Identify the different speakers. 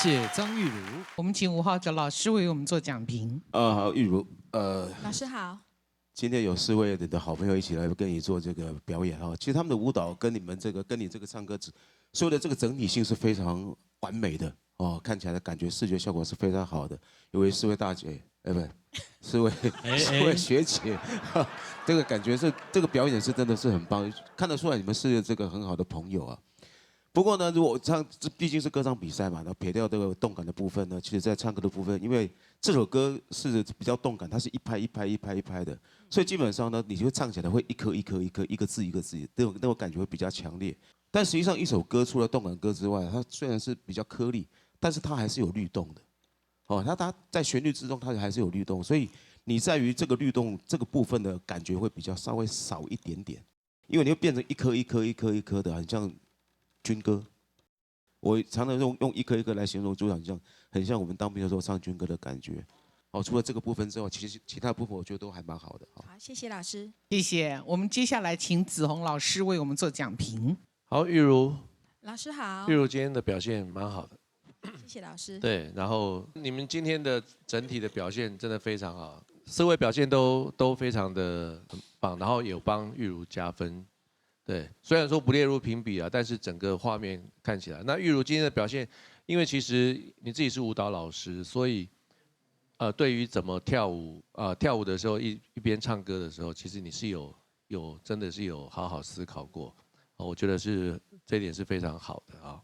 Speaker 1: 谢张玉茹。
Speaker 2: 我们请5号角老师为我们做讲评。
Speaker 3: 好，玉茹，
Speaker 4: 老师好。
Speaker 3: 今天有4位你的好朋友一起来跟你做这个表演哈。其实他们的舞蹈跟你这个唱歌所有的这个整体性是非常完美的哦，看起来的感觉视觉效果是非常好的。有4位大姐，不，4位学姐，这个感觉是这个表演是真的是很棒，看得出来你们是这个很好的朋友啊。不过呢，如果这毕竟是歌唱比赛嘛，那撇掉这个动感的部分呢，其实在唱歌的部分，因为这首歌是比较动感，它是一拍一拍一拍一拍的，所以基本上呢，你就唱起来会一颗一颗一颗，一个字一个字，那种感觉会比较强烈。但实际上一首歌除了动感歌之外，它虽然是比较颗粒，但是它还是有律动的，哦，它在旋律之中它还是有律动，所以你在于这个律动这个部分的感觉会比较稍微少一点点，因为你会变成一颗一颗一颗一颗的，很像。军歌，我常常用一颗一颗来形容组长，很像我们当兵的时候唱军歌的感觉。哦，除了这个部分之外，其实其他部分我觉得都还蛮好的。
Speaker 4: 好，谢谢老师。
Speaker 2: 谢谢。我们接下来请子红老师为我们做讲评。
Speaker 1: 好，玉茹，
Speaker 4: 老师好。
Speaker 1: 玉茹今天的表现蛮好的。
Speaker 4: 谢谢老师。
Speaker 1: 对，然后你们今天的整体的表现真的非常好，4位表现都非常的很棒，然后有帮玉茹加分。对，虽然说不列入评比啊，但是整个画面看起来，那玉茹今天的表现，因为其实你自己是舞蹈老师，所以对于怎么跳舞跳舞的时候一边唱歌的时候，其实你是真的是有好好思考过，我觉得是这一点是非常好的啊。